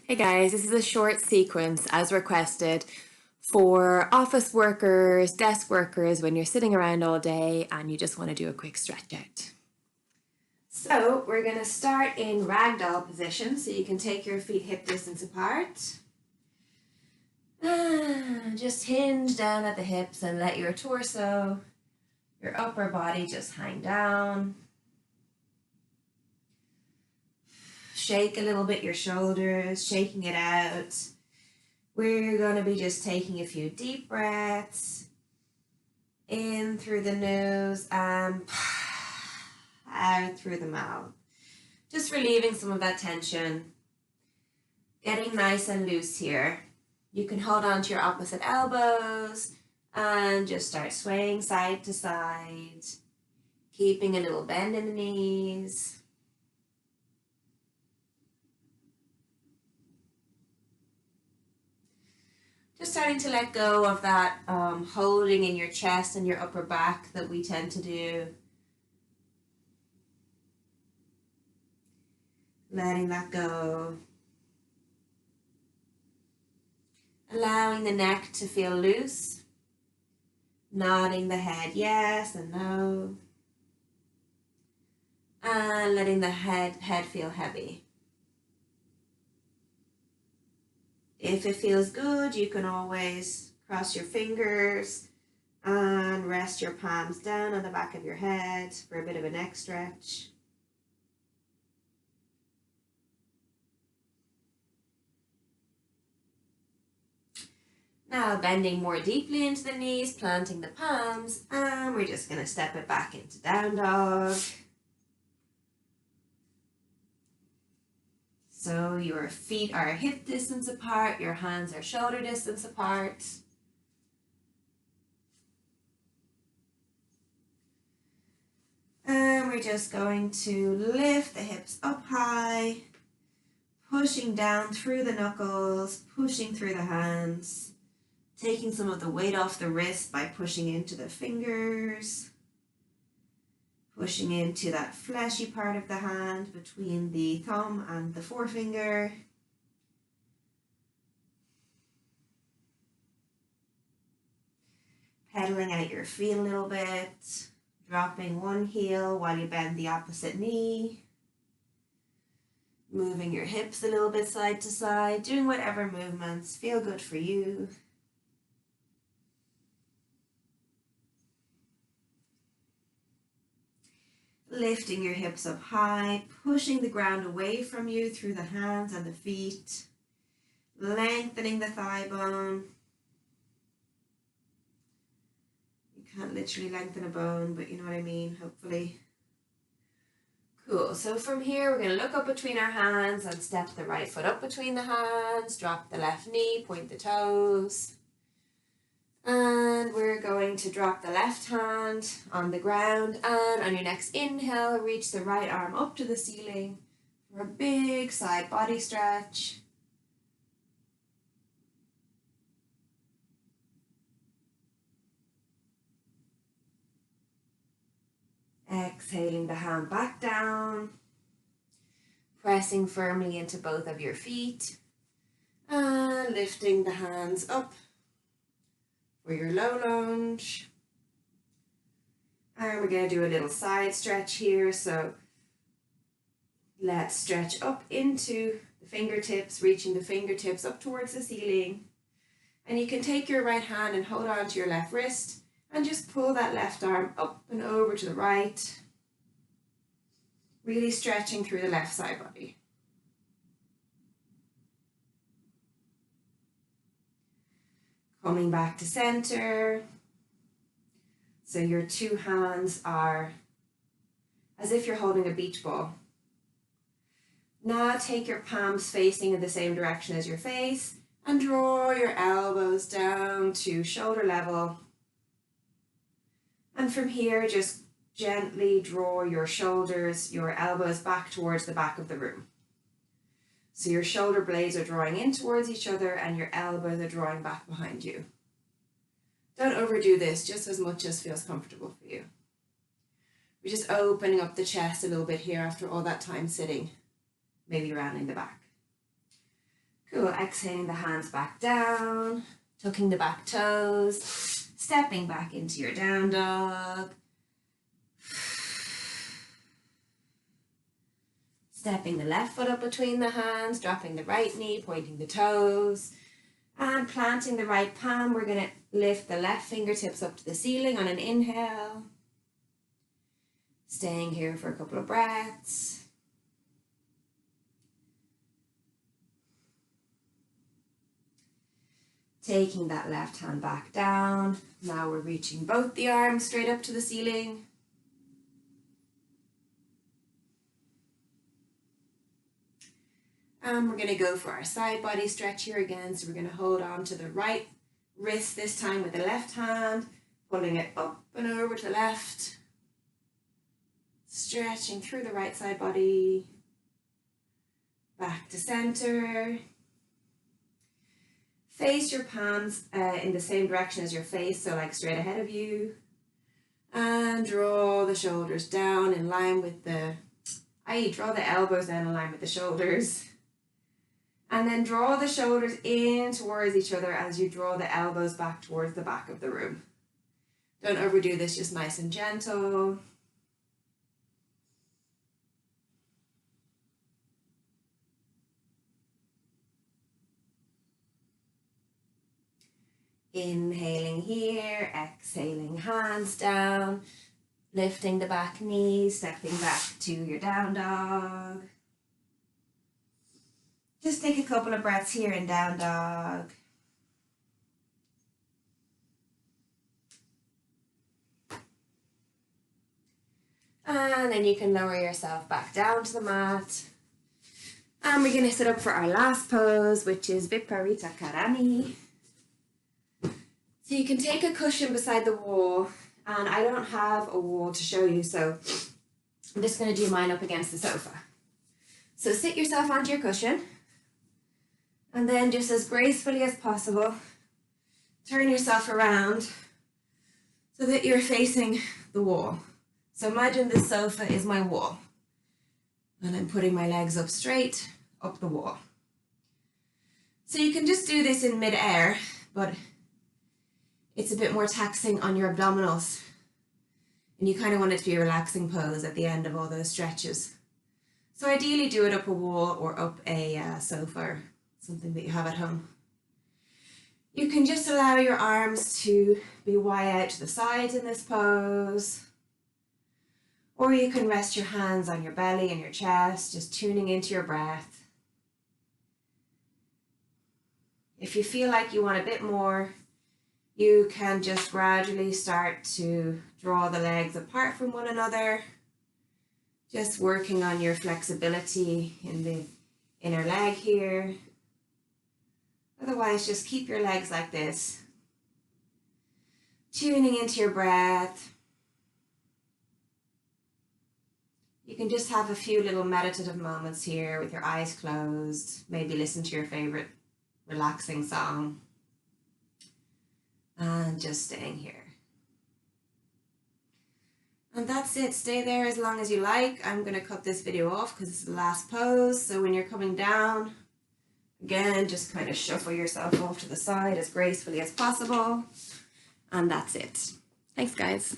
Hey guys, this is a short sequence as requested for office workers, desk workers, when you're sitting around all day and you just want to do a quick stretch out. So we're going to start in ragdoll position, so you can take your feet hip distance apart. Just hinge down at the hips and let your torso, your upper body just hang down. Shake a little bit your shoulders, shaking it out. We're going to be just taking a few deep breaths in through the nose and out through the mouth. Just relieving some of that tension, getting nice and loose here. You can hold on to your opposite elbows and just start swaying side to side, keeping a little bend in the knees. Just starting to let go of that holding in your chest and your upper back that we tend to do. Letting that go. Allowing the neck to feel loose. Nodding the head yes and no. And letting the head feel heavy. If it feels good, you can always cross your fingers and rest your palms down on the back of your head for a bit of a neck stretch. Now bending more deeply into the knees, planting the palms, and we're just going to step it back into down dog. So your feet are hip distance apart, your hands are shoulder distance apart. And we're just going to lift the hips up high, pushing down through the knuckles, pushing through the hands, taking some of the weight off the wrist by pushing into the fingers. Pushing into that fleshy part of the hand between the thumb and the forefinger. Pedaling out your feet a little bit. Dropping one heel while you bend the opposite knee. Moving your hips a little bit side to side. Doing whatever movements feel good for you. Lifting your hips up high, pushing the ground away from you through the hands and the feet, lengthening the thigh bone. You can't literally lengthen a bone, but you know what I mean, hopefully. Cool, so from here we're going to look up between our hands and step the right foot up between the hands, drop the left knee, point the toes. And we're going to drop the left hand on the ground, and on your next inhale, reach the right arm up to the ceiling for a big side body stretch. Exhaling the hand back down, pressing firmly into both of your feet, and lifting the hands up for your low lunge. And we're going to do a little side stretch here. So let's stretch up into the fingertips, reaching the fingertips up towards the ceiling. And you can take your right hand and hold on to your left wrist and just pull that left arm up and over to the right. Really stretching through the left side body. Coming back to center. So your two hands are as if you're holding a beach ball. Now take your palms facing in the same direction as your face and draw your elbows down to shoulder level. And from here, just gently draw your shoulders, your elbows back towards the back of the room. So your shoulder blades are drawing in towards each other and your elbows are drawing back behind you. Don't overdo this, just as much as feels comfortable for you. We're just opening up the chest a little bit here after all that time sitting, maybe rounding the back. Cool, exhaling the hands back down, tucking the back toes, stepping back into your down dog. Stepping the left foot up between the hands, dropping the right knee, pointing the toes, and planting the right palm. We're going to lift the left fingertips up to the ceiling on an inhale. Staying here for a couple of breaths. Taking that left hand back down. Now we're reaching both the arms straight up to the ceiling. And we're going to go for our side body stretch here again. So we're going to hold on to the right wrist this time with the left hand, pulling it up and over to the left. Stretching through the right side body. Back to center. Face your palms in the same direction as your face, so like straight ahead of you. And draw the shoulders down in line with draw the elbows down in line with the shoulders. And then draw the shoulders in towards each other as you draw the elbows back towards the back of the room. Don't overdo this, just nice and gentle. Inhaling here, exhaling hands down, lifting the back knee, stepping back to your down dog. Just take a couple of breaths here in down dog. And then you can lower yourself back down to the mat. And we're going to sit up for our last pose, which is Viparita Karani. So you can take a cushion beside the wall, and I don't have a wall to show you, so I'm just going to do mine up against the sofa. So sit yourself onto your cushion, and then just as gracefully as possible, turn yourself around so that you're facing the wall. So imagine this sofa is my wall, and I'm putting my legs up straight, up the wall. So you can just do this in mid-air, but it's a bit more taxing on your abdominals. And you kind of want it to be a relaxing pose at the end of all those stretches. So ideally do it up a wall or up a sofa or something that you have at home. You can just allow your arms to be wide out to the sides in this pose. Or you can rest your hands on your belly and your chest, just tuning into your breath. If you feel like you want a bit more, you can just gradually start to draw the legs apart from one another, just working on your flexibility in the inner leg here. Otherwise, just keep your legs like this, tuning into your breath. You can just have a few little meditative moments here with your eyes closed, maybe listen to your favorite relaxing song. And just staying here. And that's it. Stay there as long as you like. I'm going to cut this video off because it's the last pose. So when you're coming down, again, just kind of shuffle yourself off to the side as gracefully as possible. And that's it. Thanks, guys.